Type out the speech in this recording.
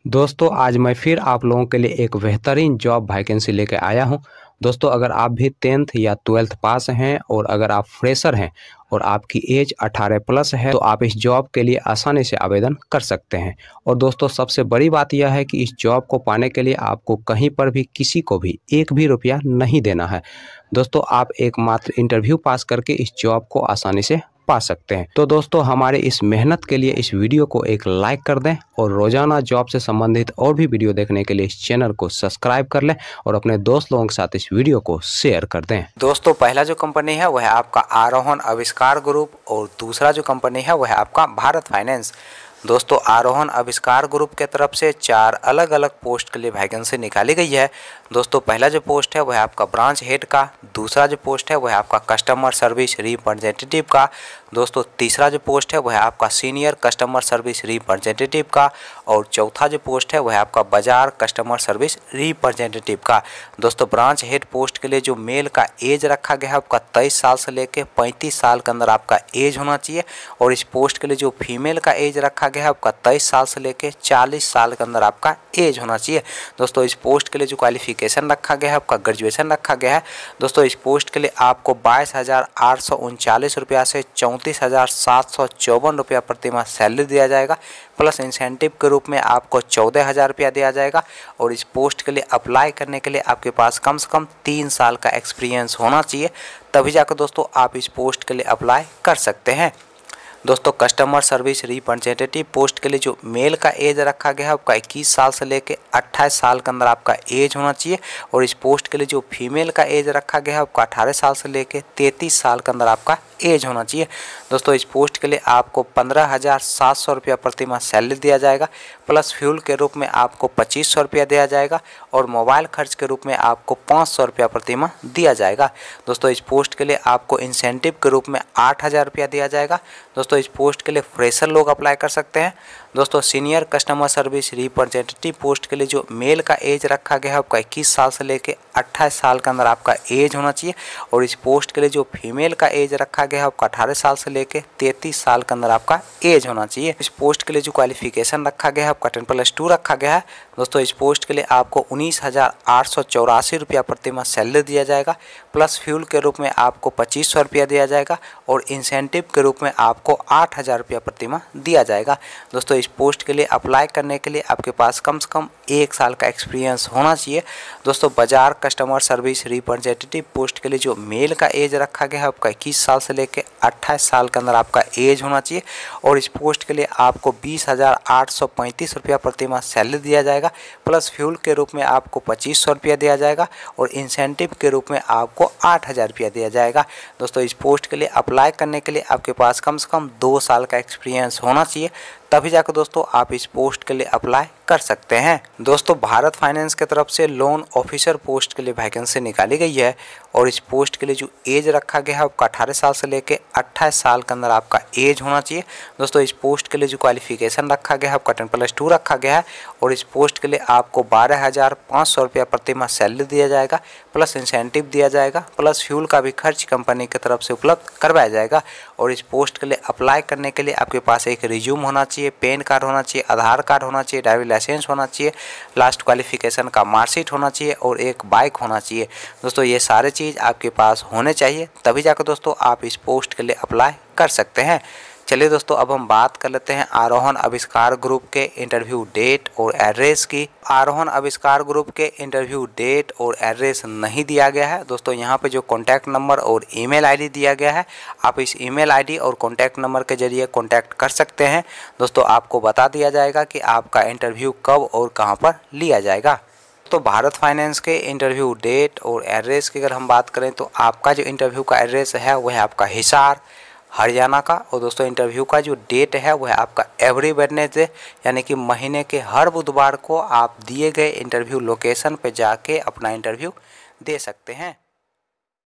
दोस्तों आज मैं फिर आप लोगों के लिए एक बेहतरीन जॉब वैकेंसी लेके आया हूं। दोस्तों अगर आप भी 10th या 12th पास हैं और अगर आप फ्रेशर हैं और आपकी एज 18 प्लस है तो आप इस जॉब के लिए आसानी से आवेदन कर सकते हैं। और दोस्तों सबसे बड़ी बात यह है कि इस जॉब को पाने के लिए आपको कहीं पर भी किसी को भी एक भी रुपया नहीं देना है। दोस्तों आप एकमात्र इंटरव्यू पास करके इस जॉब को आसानी से पा सकते हैं। तो दोस्तों हमारे इस मेहनत के लिए इस वीडियो को एक लाइक कर दें और रोजाना जॉब से संबंधित और भी वीडियो देखने के लिए इस चैनल को सब्सक्राइब कर लें और अपने दोस्त लोगों के साथ इस वीडियो को शेयर कर दें। दोस्तों पहला जो कंपनी है वह आपका आरोहण आविष्कार ग्रुप और दूसरा जो कंपनी है वह आपका भारत फाइनेंस। दोस्तों आरोहण आविष्कार ग्रुप के तरफ से 4 अलग अलग पोस्ट के लिए वैकेंसी निकाली गई है। दोस्तों पहला जो पोस्ट है वह आपका ब्रांच हेड का, दूसरा जो पोस्ट है वह आपका कस्टमर सर्विस रिप्रेजेंटेटिव का, दोस्तों तीसरा जो पोस्ट है वह आपका सीनियर कस्टमर सर्विस रिप्रेजेंटेटिव का और चौथा जो पोस्ट है वह आपका बाजार कस्टमर सर्विस रिप्रेजेंटेटिव का। दोस्तों ब्रांच हेड पोस्ट के लिए जो मेल का एज रखा गया है आपका 23 साल से लेकर 35 साल के अंदर आपका एज होना चाहिए और इस पोस्ट के लिए जो फीमेल का एज रखा गया है आपका 23 साल से लेकर 40 साल के अंदर आपका एज होना चाहिए। दोस्तों इस पोस्ट के लिए जो क्वालिफिकेशन रखा गया है आपका ग्रेजुएशन रखा गया है। दोस्तों इस पोस्ट के लिए आपको 22,839 रुपया से 34,754 रुपया प्रति माह सैलरी दिया जाएगा, प्लस इंसेंटिव के रूप में आपको 14,000 रुपया दिया जाएगा। और इस पोस्ट के लिए अप्लाई करने के लिए आपके पास कम से कम 3 साल का एक्सपीरियंस होना चाहिए, तभी जाकर दोस्तों आप इस पोस्ट के लिए अप्लाई कर सकते हैं। दोस्तों कस्टमर सर्विस रिप्रेजेंटेटिव पोस्ट के लिए जो मेल का एज रखा गया है आपका 21 साल से लेकर 28 साल के अंदर आपका एज होना चाहिए और इस पोस्ट के लिए जो फीमेल का एज रखा गया है आपका 18 साल से लेकर 33 साल के अंदर आपका एज होना चाहिए। दोस्तों इस पोस्ट के लिए आपको 15,700 रुपया प्रति माह सैलरी दिया जाएगा, प्लस फ्यूल के रूप में आपको 2,500 रुपया दिया जाएगा और मोबाइल खर्च के रूप में आपको 500 रुपया प्रति माह दिया जाएगा। दोस्तों इस पोस्ट के लिए आपको इंसेंटिव के रूप में 8,000 रुपया दिया जाएगा। दोस्तों इस पोस्ट के लिए फ्रेशर लोग अप्लाई कर सकते हैं। दोस्तों senior customer service representative post के लिए जो मेल का एज रखा गया है आपका 21 साल से लेकर 28 साल के अंदर आपका एज होना चाहिए और इस पोस्ट के लिए जो फीमेल का एज रखा गया है आपका 18 साल से लेकर 33 साल के अंदर आपका एज होना चाहिए। इस पोस्ट के लिए जो क्वालिफिकेशन रखा गया है आपका 10+2 रखा गया है। दोस्तों इस पोस्ट के लिए आपको 19,884 रुपया प्रति माह सैलरी दिया जाएगा, प्लस फ्यूल के रूप में आपको 2,500 रुपया दिया जाएगा और इंसेंटिव के रूप में आपको 8,000 रुपया प्रति माह दिया जाएगा। दोस्तों इस पोस्ट के लिए अप्लाई करने के लिए आपके पास कम से कम 1 साल का एक्सपीरियंस होना चाहिए। दोस्तों बाजार कस्टमर सर्विस रिप्रेजेंटेटिव पोस्ट के लिए जो मेल का एज रखा गया है आपका 21 साल से लेकर 28 साल के अंदर आपका एज होना चाहिए और इस पोस्ट के लिए आपको 20,835 रुपया प्रति माह सैलरी दिया जाएगा, प्लस फ्यूल के रूप में आपको 2,500 रुपया दिया जाएगा और इंसेंटिव के रूप में आपको 8,000 रुपया दिया जाएगा। दोस्तों इस पोस्ट के लिए अप्लाई करने के लिए आपके पास कम से कम 2 साल का एक्सपीरियंस होना चाहिए, तभी जाकर दोस्तों आप इस पोस्ट के लिए अप्लाई कर सकते हैं। दोस्तों भारत फाइनेंस की तरफ से लोन ऑफिसर पोस्ट के लिए वैकेंसी निकाली गई है और इस पोस्ट के लिए जो एज रखा गया है आपका 18 साल से लेकर 28 साल के अंदर आपका एज होना चाहिए। दोस्तों इस पोस्ट के लिए जो क्वालिफिकेशन रखा गया है आपका 10+2 रखा गया है और इस पोस्ट के लिए आपको 12,500 रुपया प्रति माह सैलरी दिया जाएगा, प्लस इंसेंटिव दिया जाएगा, प्लस फ्यूल का भी खर्च कंपनी की तरफ से उपलब्ध करवाया जाएगा। और इस पोस्ट के लिए अप्लाई करने के लिए आपके पास एक रिज्यूम होना चाहिए, पैन कार्ड होना चाहिए, आधार कार्ड होना चाहिए, ड्राइविंग लाइसेंस होना चाहिए, लास्ट क्वालिफिकेशन का मार्कशीट होना चाहिए और एक बाइक होना चाहिए। दोस्तों ये सारे चीज़ आपके पास होने चाहिए, तभी जाकर दोस्तों आप इस पोस्ट के लिए अप्लाई कर सकते हैं। चलिए दोस्तों अब हम बात कर लेते हैं आरोहण आविष्कार ग्रुप के इंटरव्यू डेट और एड्रेस की। आरोहण आविष्कार ग्रुप के इंटरव्यू डेट और एड्रेस नहीं दिया गया है। दोस्तों यहाँ पे जो कॉन्टैक्ट नंबर और ईमेल आईडी दिया गया है, आप इस ईमेल आईडी और कॉन्टैक्ट नंबर के जरिए कॉन्टैक्ट कर सकते हैं। दोस्तों आपको बता दिया जाएगा कि आपका इंटरव्यू कब और कहाँ पर लिया जाएगा। तो भारत फाइनेंस के इंटरव्यू डेट और एड्रेस की अगर हम बात करें तो आपका जो इंटरव्यू का एड्रेस है वह है आपका हिसार हरियाणा का और दोस्तों इंटरव्यू का जो डेट है वह आपका एवरी वेडनेसडे यानी कि महीने के हर बुधवार को आप दिए गए इंटरव्यू लोकेशन पे जाके अपना इंटरव्यू दे सकते हैं।